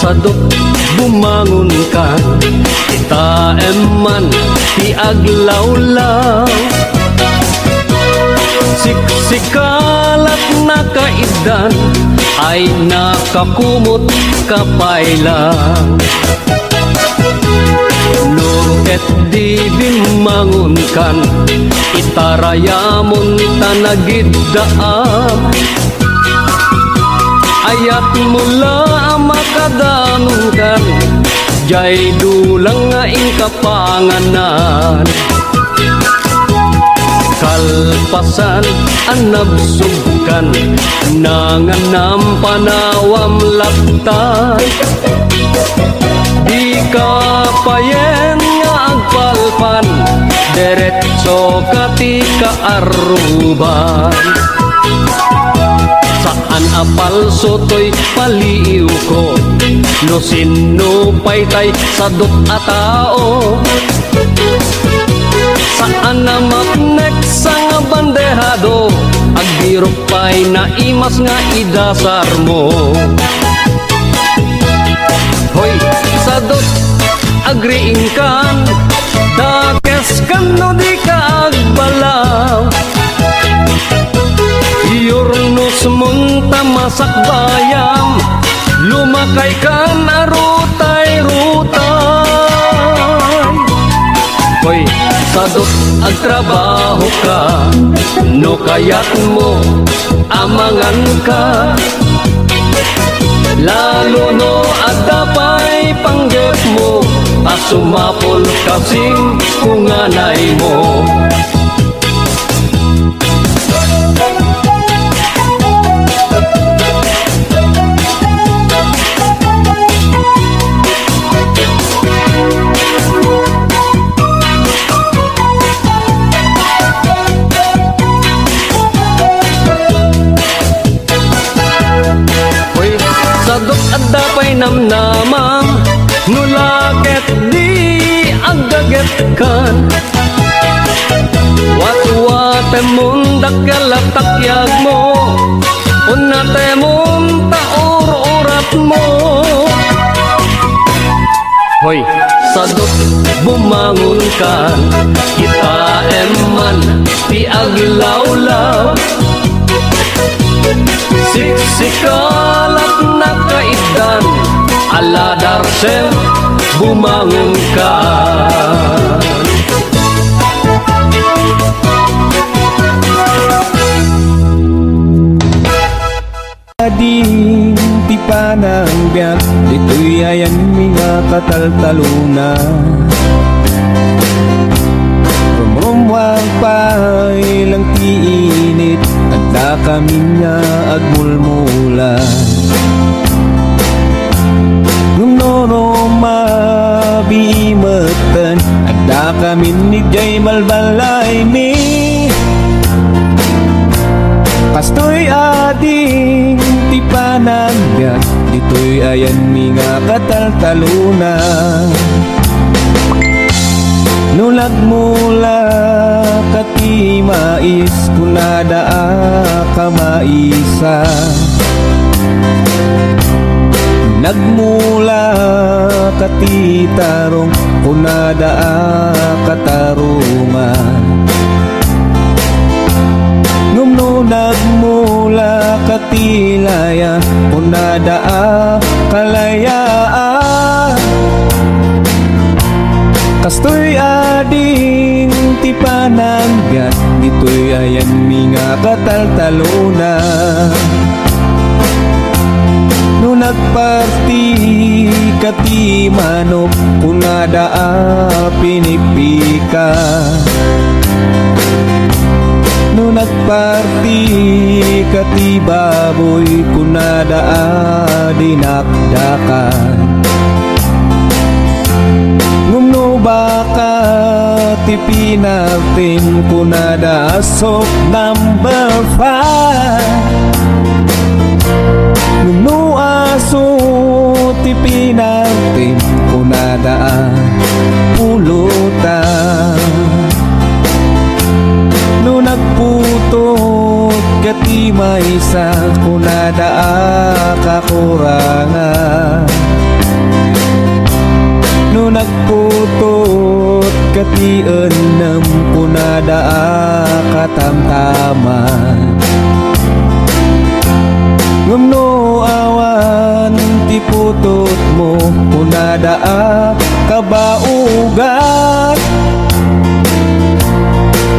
sadot bumangon ka, kita eman ti aglawlaw. Siksikalat na kaidan ay nakakumot kapailang. Ket di bimangon kan, itarayamon tanagiddaam. Ayat mula makadanong kan, jay dulang nga ingkapanganan. Kalpasan anabsugkan, nanganam panawam laptan. Di kapayen nga agpalpan, deretso katika aruban. Saan apal sotoy paliw ko, no sino paytay sadot a tao. Saan na mapnek sa nga bandehado, agbirok pay na imas nga idasar mo. Hoy, sadot agriing kan, dakes kan no di ka agbalaw. Iurnos munta masak bayam, lumakay kan arutay-rutay. Hoy, sadot agtrabaho ka, no kayat mo amangan ka. Lalo no adapay panggep mo, asumapol kasing kunganay mo. Adapay namnamang, nulaket di agaget kan. Watwate mundak kalatakyag mo, unate mong taur-urat mo. Hoy, sadot bumangon kan, kita eman ti aglawlaw. Siksikalat na kaidan, aladarsen bumangon ka. Ading ti panang biyak, dito'y ayan mga kataltalunan. Rumwang pa'y lang tiinit, adda kami nga agmulmulan. Nuno mabimatan, adda kami nigay malbalay mi. Kastoy ading ti panagbiak, dito'y ayan mga kataltalunan. Nulag mula kati mais, kunada ka maisa. Nagmula kati tarong, kunada ka tarungan. Ngumno nagmula kati laya, kunada kalayaan. Kastoy ading ti panagbiak, dito'y ayan mga kataltalunan. No nagparti kati manok, kunada pinipika. No nagparti kati baboy, kunada dinakdakan. Ngumno baka ti pinatin, kunada sok number 5. Ngumno aso ti pinatin, kunada pulutan. No nagputot kati maysa, kunada kakurangan. katien nem punada katamtaman ngumno awan ti putot mo punada kabaugat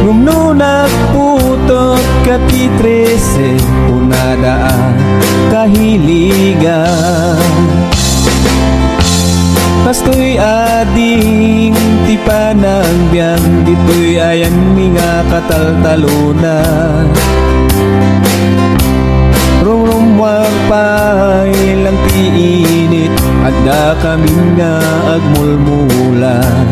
ngumno nagputot kati 13 punada kahiligan Pastoy ading ti panagbiang dito'y ayan nga kataltaluna Rumrumwag pa ilang ti init adda kami nga agmulmulan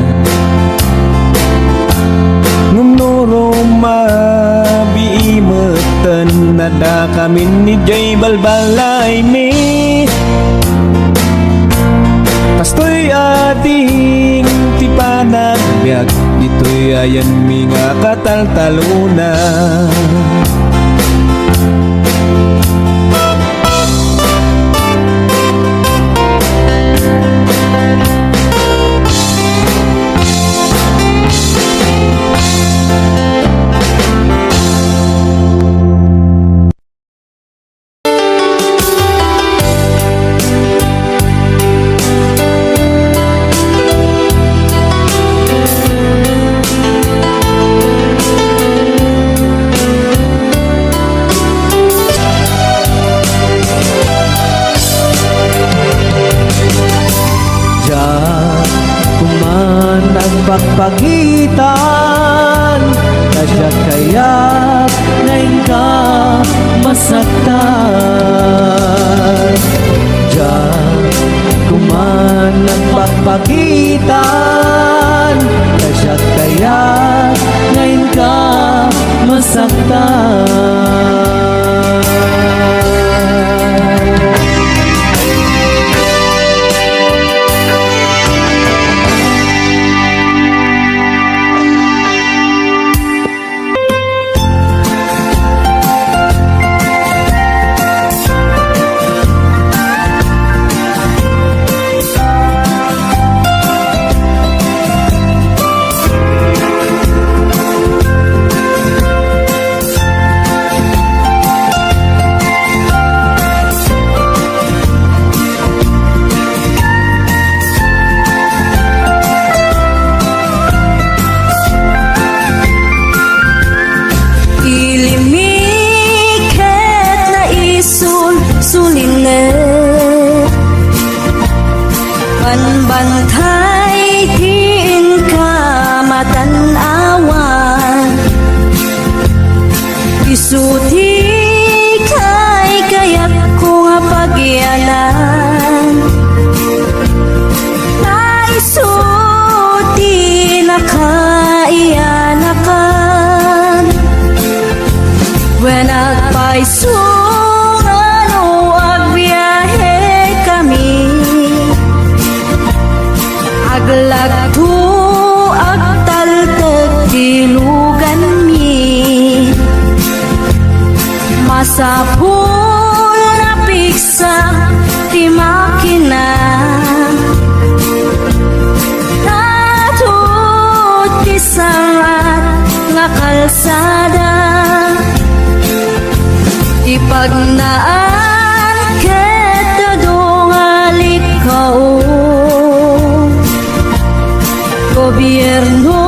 Ngumnurong mabiimetan adda kami ni Jay Balbalay mi Pastoy ading ti panagbiag dito'y ayan mi nga kataltaluna Pagpagitan na siya kaya't ngayon ka masaktan Diyan kuman nagpagpagitan na siya kaya't ngayon ka masaktan Bantay din ka matanawan Isuti kay kayak ko nga pagyanan Naisuti na kaiyanakan When agpaisun ano agbiyahe kami Aglagto agtaltag dilugan mi Masapul na piksa ti makina Natut ti sangat nga kalsada Ipagnaan ket dongalit kao Gobyerno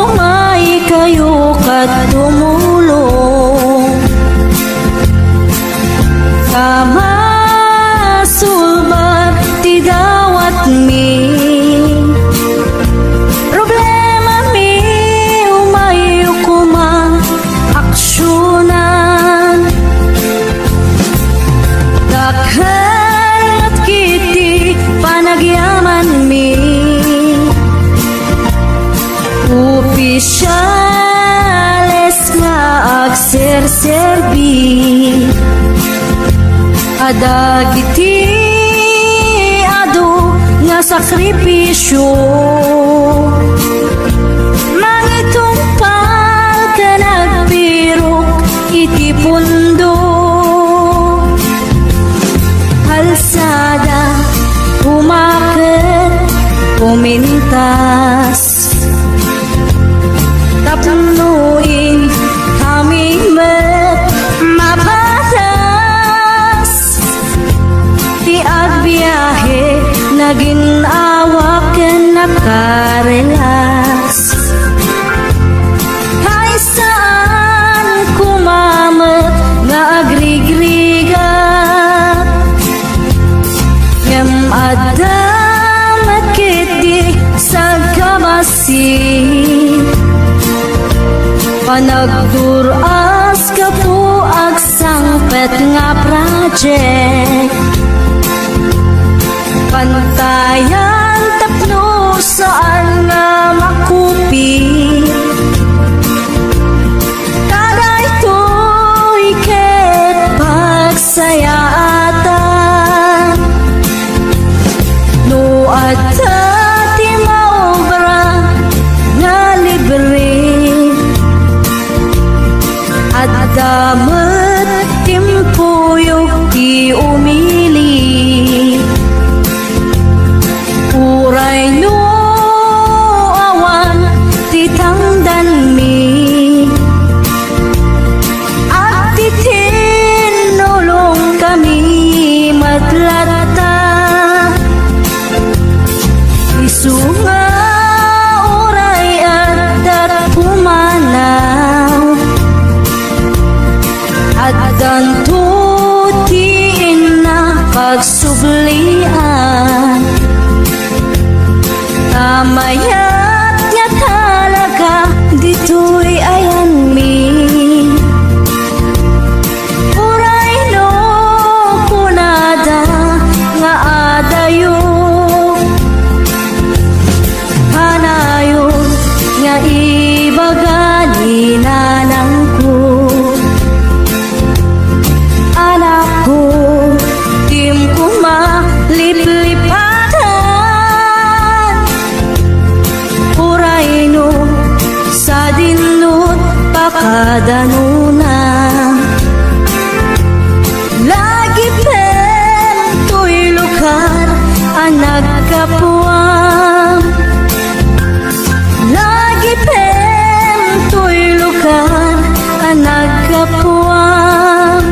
umay kayo kat tumulong Tama sulbat ti dawat mi Problema mi umay kumang aksyonan Dakhan at kiti panagyaman mi Opisyales nga agserserbi Adagiti ado nga sakripisyo Mangitumpal ka nagbirok iti pundo Halsada umaket pumintas Nagduras ka po ag sangpet nga project. Pantayan tapno saan nga makupi. Kada ito'y ket pagsayaatan. No adta ti maobra nga libre. At damat timpuyog ti umili. Uray no awan ti tangdan mi. At ti tinulong kami matlata. Isu nga uray at pumanaw. At ganto tiin na pagsublian. Tamayat nga talaga dito'y ayan mi. Uray no kunada nga adayo. Hanayo nga ibagani nanang ko. Anak ko, tim ko maliplipatan. Uray no, sa dinot pakadanuna. Lagi pen to'y lugar ang nagkapuam. Lagi pen to'y lugar ang nagkapuam.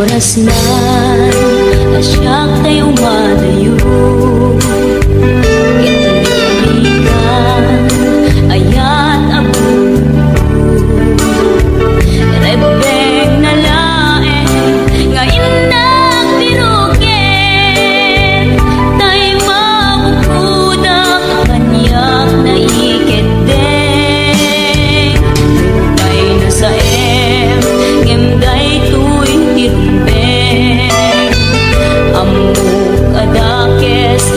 Oras na asyak tayo madayo. Italikan ayat abu. Rebeng na lae nga inang birugen. Tay mabukudak kanyak na iketeng. Tay na sa ngimday tu'y tirumbeng. Amok adakes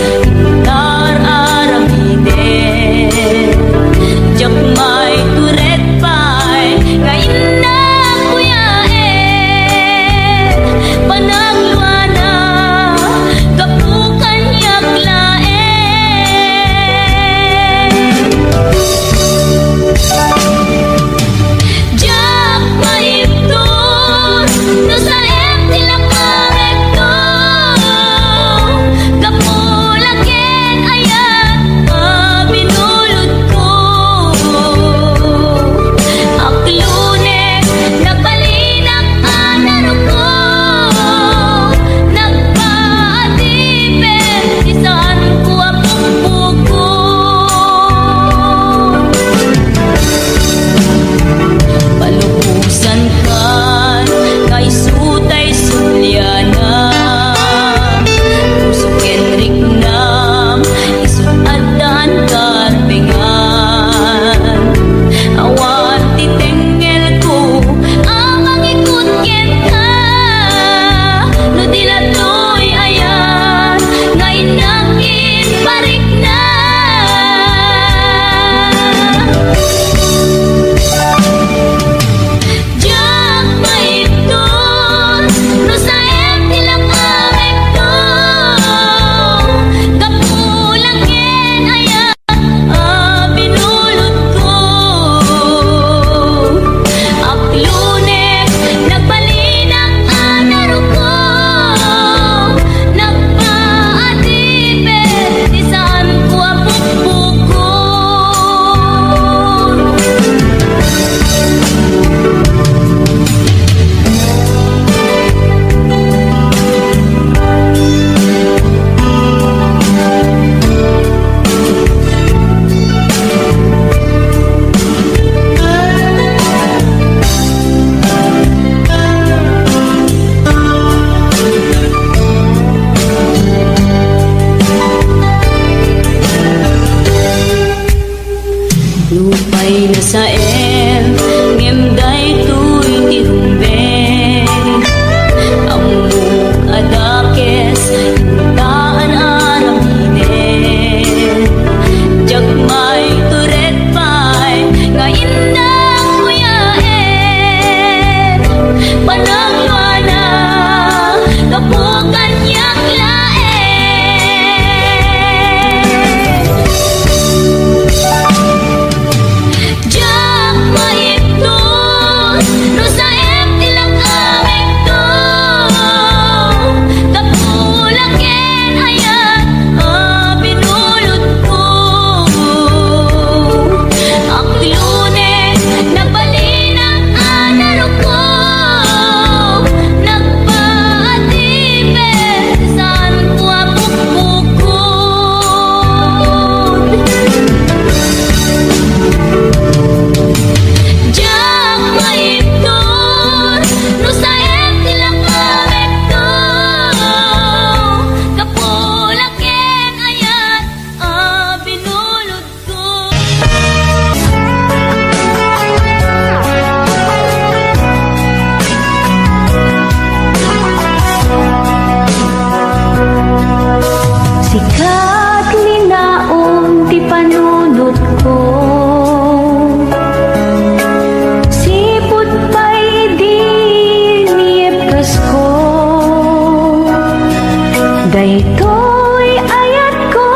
Daytoy ayat ko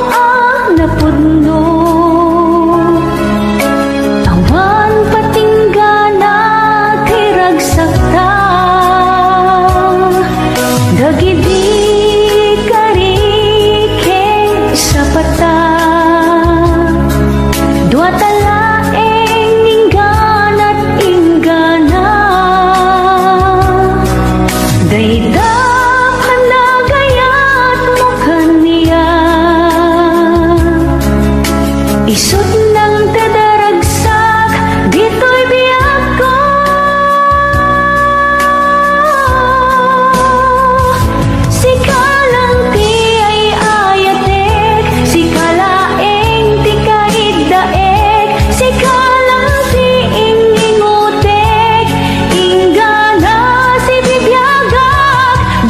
ang napudno. Awan patinggana kay ragsakta. Dagidi karikeng sa pata. Dua talaeng inggan at inggana. Daydap hanagayat mo kaniya. Isut ng tadaragsak, dito'y biyak ko. Sikalang ti ay ayatek, sikalaeng ti kaigdaek, sikalang ti ingingutek, inggana si bibiyagak,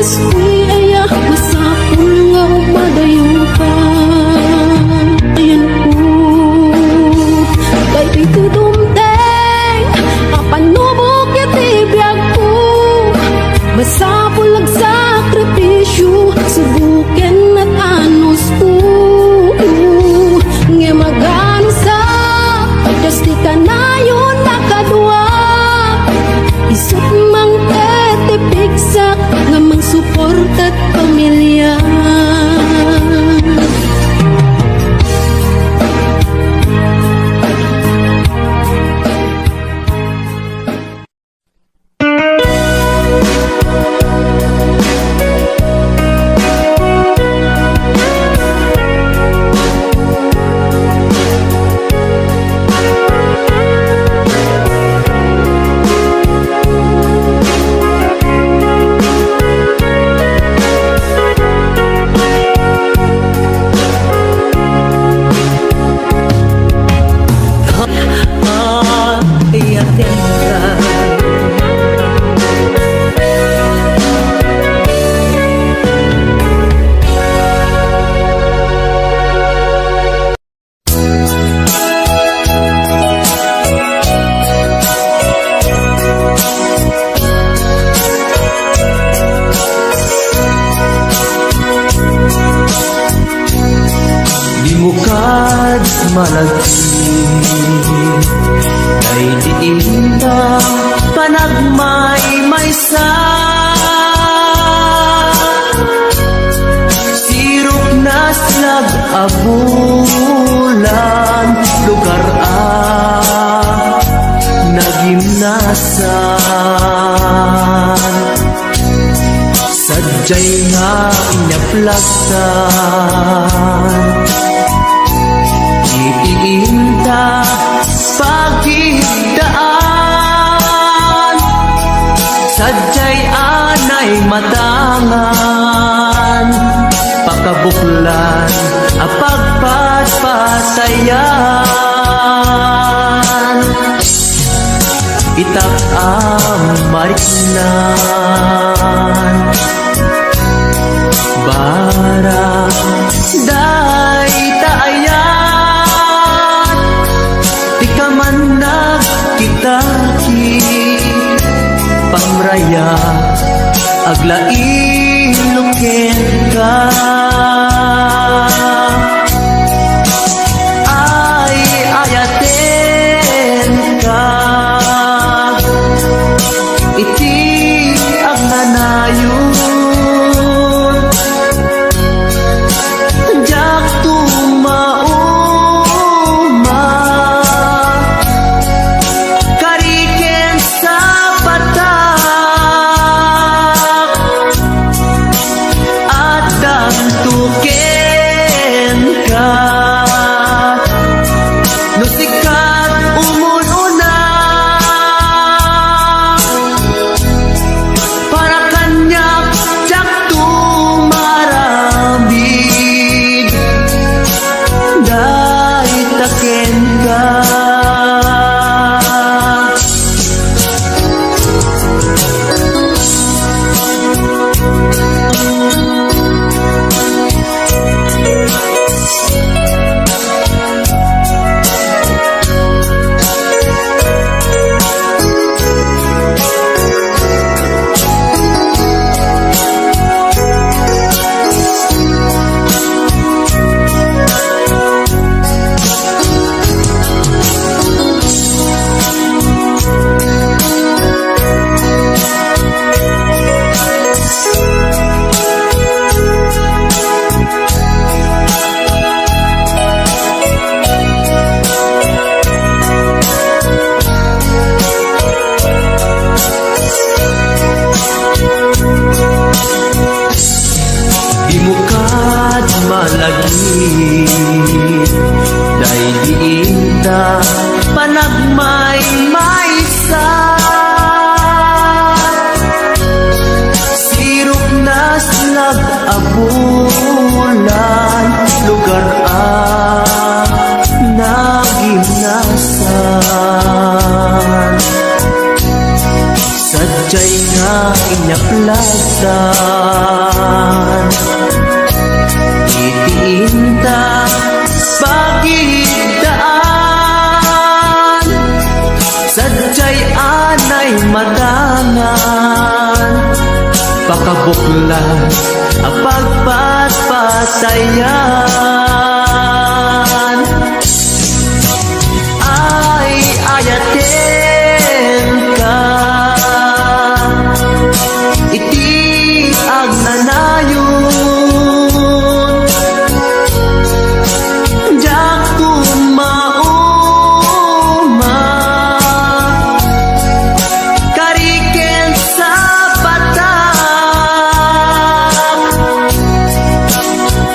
Uy, aya, masapul nga og madayon ka. Ayan po, kay kay tudumteng, kapanubok yatibiyag ko. Masapul ag sakripisyo, subuken at anos ko. Nga magano sa, just di ka na yun nakadwa. Isot mang tetipigsak, nga mang support at pamilya. Bukad malagsi kay diin ta panagmay sa sirok na slag abulan lugar nagimnasan sadyay nga inyaplagtan Iinta pagigdaan sadyay anay matangan pakabuklan apagpatpatayan itak ang mariknan bara day taayan di ka man nagkitaki pamraya aglain ka ay ayaten ka iti ang nanayon jak tumauma kariken sa patak at dam kalagsan. Itiinta pagigdaan, sadya'y anay matangan, pakabuklan ang pagpatpasayan. Ay ayaten ka, iti ang nanayon, diyak kumauma, kariken sa patak,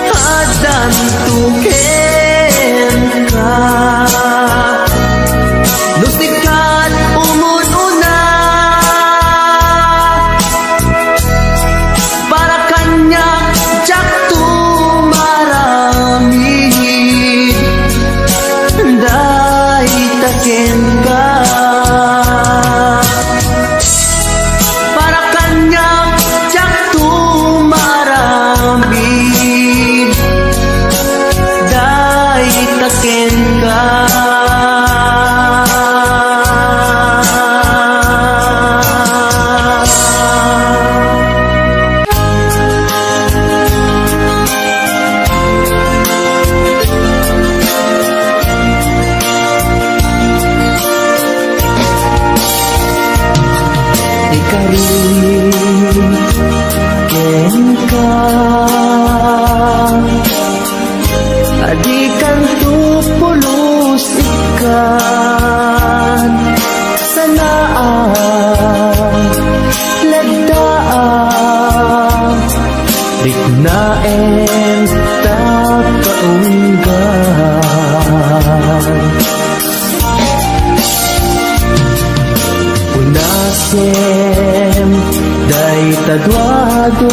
hadan tuken ka. Lustikan umununa, para kanya jak tumarami, day taken ka. Para kanya jak tumarami, day taken ka. Ikarin ken ka, adikan tupulos ikan, sanaan lagdaan, riknaen takaunggan. Unasem day tadwadwam,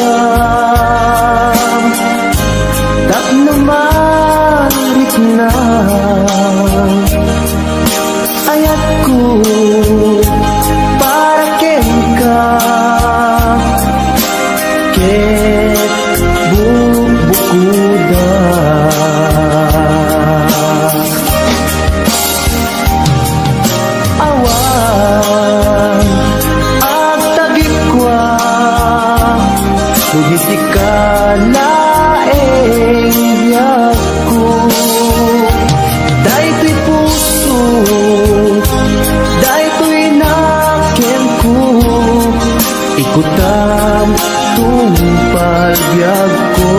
tapno marit na ayat ko, para ken ka, ket bubukuda. Awan ang tagikwa, sugisi ka laeng biyak ko. Daytoy puso, daytoy naken ko, ikutam tumpal biyak ko.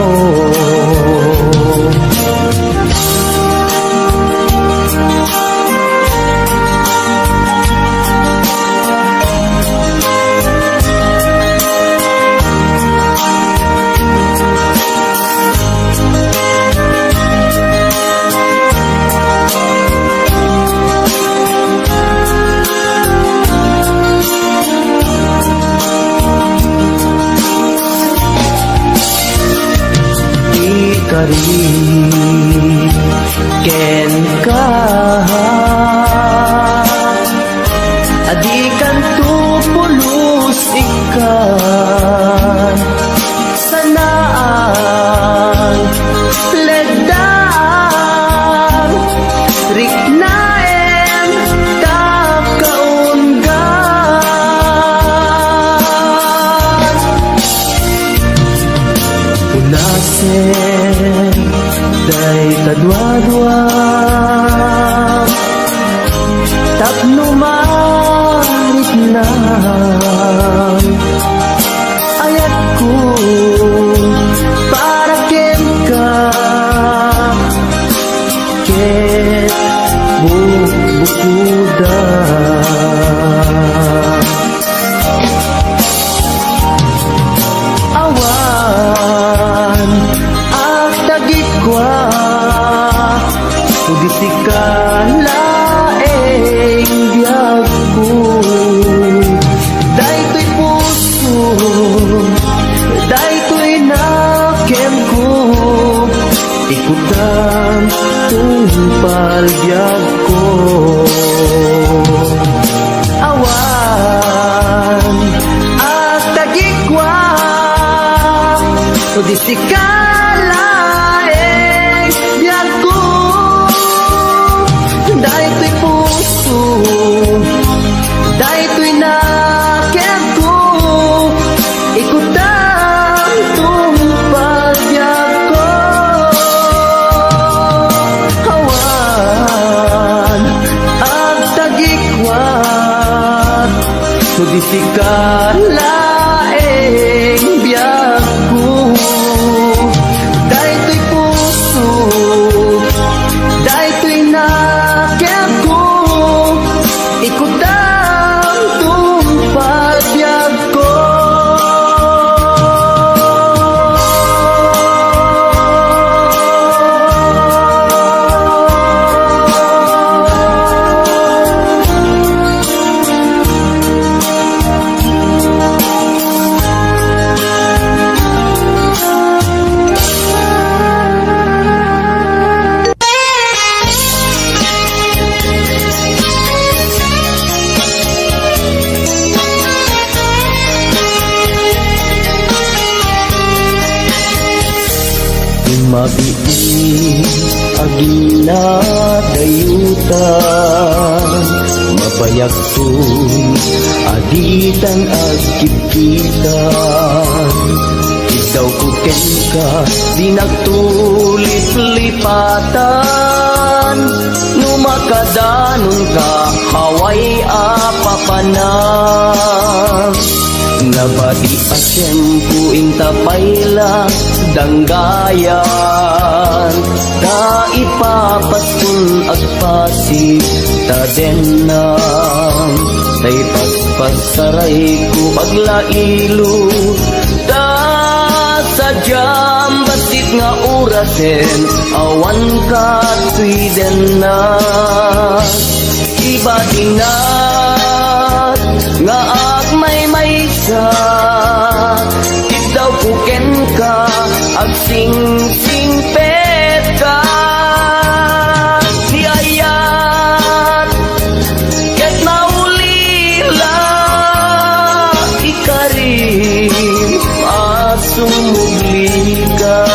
Ikarin ken ka, adikan tupulos ikan, sanaan ledaan, riknaen takaunggan. Unasen day tadwadwam, tapno marit na ayat ko, para ken ka, ket bubukuda. Awan ang tagikwa, sugisi ka laeng biyak ko. Daytoy puso, daytoy naken ko, ikutam tumpal biyak ko. Awan ang tagikwa, sikalaeng biyag ko. Daytoy puso, daytoy nakit ko, ikutan tong pagbiag ko. Hawan at tagikwat, kundi sikalaeng biyag ko. Daytoy puso, daytoy nakit ko, ikutan tong pagbiag ko. Mabiin agina dayutan, mabayag tun aditan agkipitan. Ikaw kuten ka di nagtulis lipatan, numakadanon ka haway apapanan. Nabadi asyempu intapayla danggayan, ta ipapasun agpasi tadenam. Tay paspasaray ko aglailo, ta sadyam basit nga orasen, awan ka tuiden na. Iba dinat nga agmay sa ikaw puken ka agsing-sing pet ka. Di ayat ket maulila ikarim asumugli ka.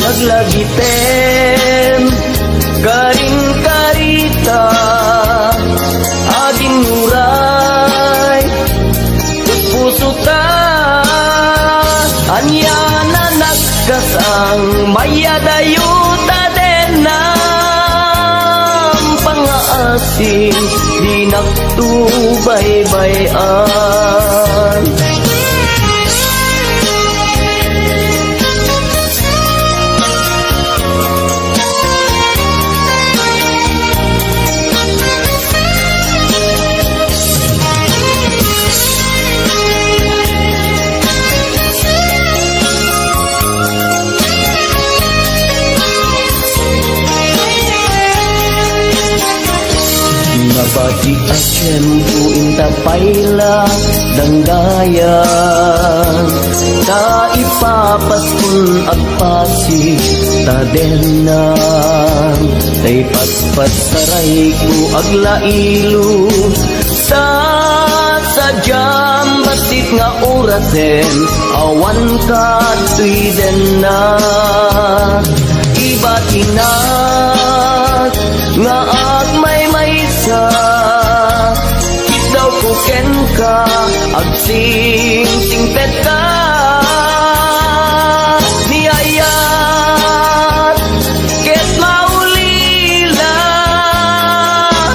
Maglagiten karing karita aging muray puso ta, anya na nagkasang mayadayuta den ng pangaasing di nagtubaybayan. Nabati asyempu intapayla danggayan, ta ipapaskun agpasi tadenan. Tay paspasaray ko aglailo, sa sadyam basit nga orasen, awan ka tuiden na. Iba tinat nga agmay sa ikaw kuken ka agsing-sing pet ka. Niyayat ket maulila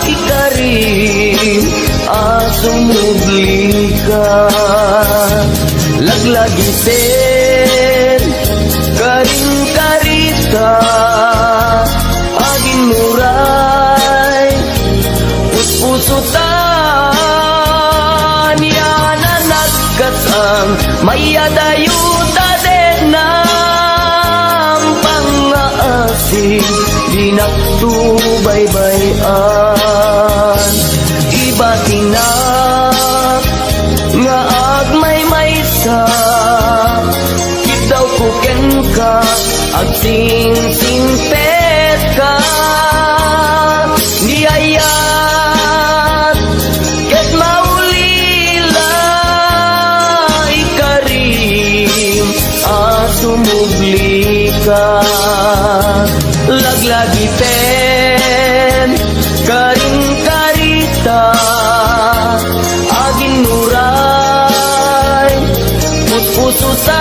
ikarim asumugli ka. Laglagisen karing karita aging muray puso ta, niya na nagkasang mayadayuta den ng pangaasing di nagtubaybayan. Iba tinak nga agmay sa ikaw kuken ka agsing-sing pet ka. Niyayat ket maulila ikarim puso sa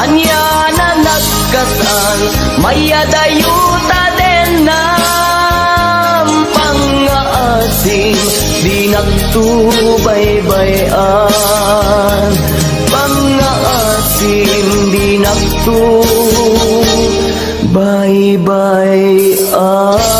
anya na nagkasal, may adayuta din na pangaasim, di nagtubaybayan. Pangaasim, di nagtubaybayan.